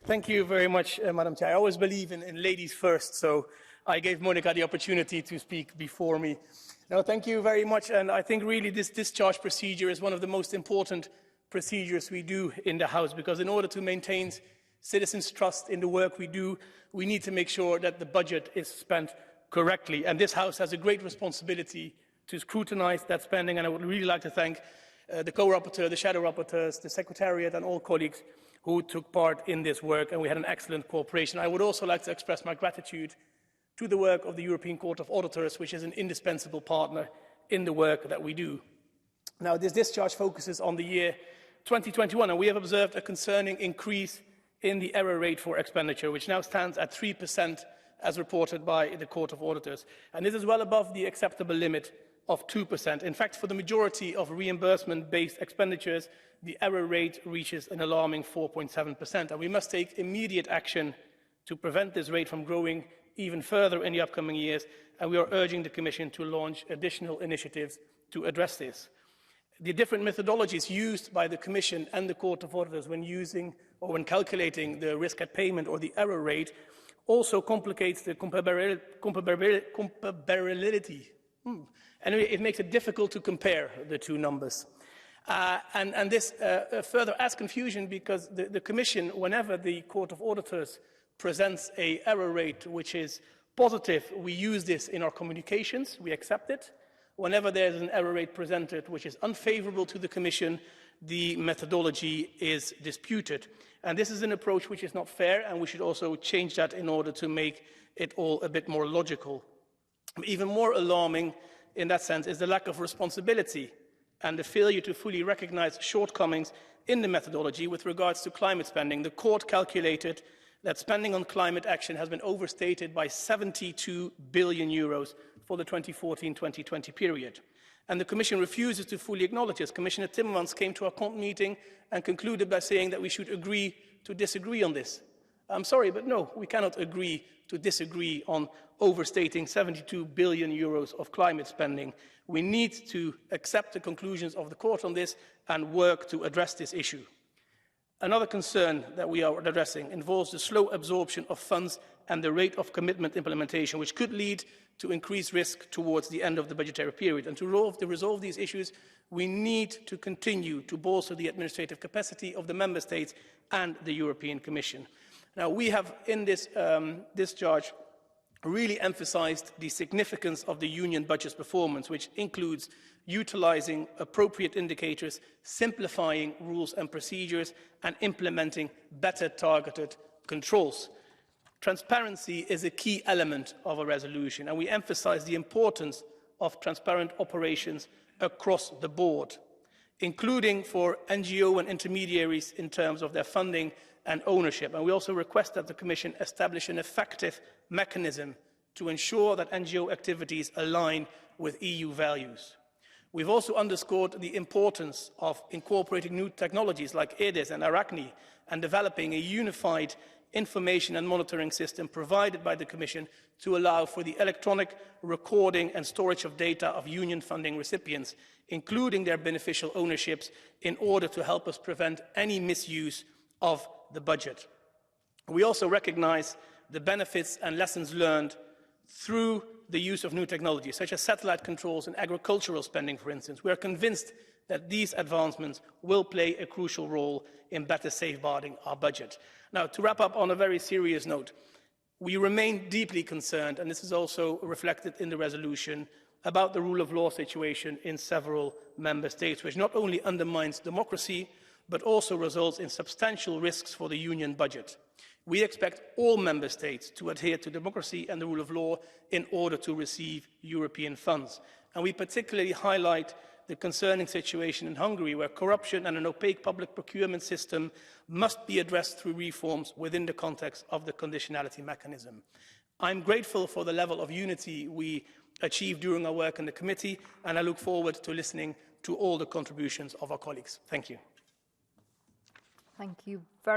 Thank you very much, Madam Chair. I always believe in ladies first, so I gave Monica the opportunity to speak before me. No, thank you very much, and I think really this discharge procedure is one of the most important procedures we do in the House, because in order to maintain citizens' trust in the work we do, we need to make sure that the budget is spent correctly. And this House has a great responsibility to scrutinise that spending, and I would really like to thank the co-rapporteur, the shadow rapporteurs, the Secretariat and all colleagues who took part in this work, and we had an excellent cooperation. I would also like to express my gratitude to the work of the European Court of Auditors, which is an indispensable partner in the work that we do. Now, this discharge focuses on the year 2021, and we have observed a concerning increase in the error rate for expenditure, which now stands at 3%, as reported by the Court of Auditors. And this is well above the acceptable limit of 2%. In fact, for the majority of reimbursement-based expenditures, the error rate reaches an alarming 4.7%. And we must take immediate action to prevent this rate from growing even further in the upcoming years, and we are urging the Commission to launch additional initiatives to address this. The different methodologies used by the Commission and the Court of Auditors when using or when calculating the risk at payment or the error rate also complicates the comparability. Anyway, it makes it difficult to compare the two numbers. And this further adds confusion because the Commission, whenever the Court of Auditors presents an error rate which is positive, we use this in our communications, we accept it. Whenever there is an error rate presented which is unfavourable to the Commission, the methodology is disputed. And this is an approach which is not fair, and we should also change that in order to make it all a bit more logical. Even more alarming in that sense is the lack of responsibility and the failure to fully recognise shortcomings in the methodology with regards to climate spending. The Court calculated that spending on climate action has been overstated by €72 billion for the 2014-2020 period. And the Commission refuses to fully acknowledge this. Commissioner Timmermans came to our CONT meeting and concluded by saying that we should agree to disagree on this. I'm sorry, but no, we cannot agree to disagree on overstating €72 billion of climate spending. We need to accept the conclusions of the Court on this and work to address this issue. Another concern that we are addressing involves the slow absorption of funds and the rate of commitment implementation, which could lead to increased risk towards the end of the budgetary period. And to resolve these issues, we need to continue to bolster the administrative capacity of the Member States and the European Commission. Now, we have in this discharge really emphasised the significance of the Union budget's performance, which includes utilising appropriate indicators, simplifying rules and procedures, and implementing better targeted controls. Transparency is a key element of a resolution, and we emphasise the importance of transparent operations across the board, including for NGO and intermediaries in terms of their funding and ownership. And we also request that the Commission establish an effective mechanism to ensure that NGO activities align with EU values. We've also underscored the importance of incorporating new technologies like EDIS and Arachne and developing a unified information and monitoring system provided by the Commission to allow for the electronic recording and storage of data of Union funding recipients, including their beneficial ownerships, in order to help us prevent any misuse of the budget. We also recognise the benefits and lessons learned through the use of new technologies, such as satellite controls and agricultural spending, for instance. We are convinced that these advancements will play a crucial role in better safeguarding our budget. Now, to wrap up on a very serious note, we remain deeply concerned, and this is also reflected in the resolution, about the rule of law situation in several member states, which not only undermines democracy, but also results in substantial risks for the Union budget. We expect all member states to adhere to democracy and the rule of law in order to receive European funds. And we particularly highlight the concerning situation in Hungary, where corruption and an opaque public procurement system must be addressed through reforms within the context of the conditionality mechanism. I'm grateful for the level of unity we achieved during our work in the committee, and I look forward to listening to all the contributions of our colleagues. Thank you. Thank you very much.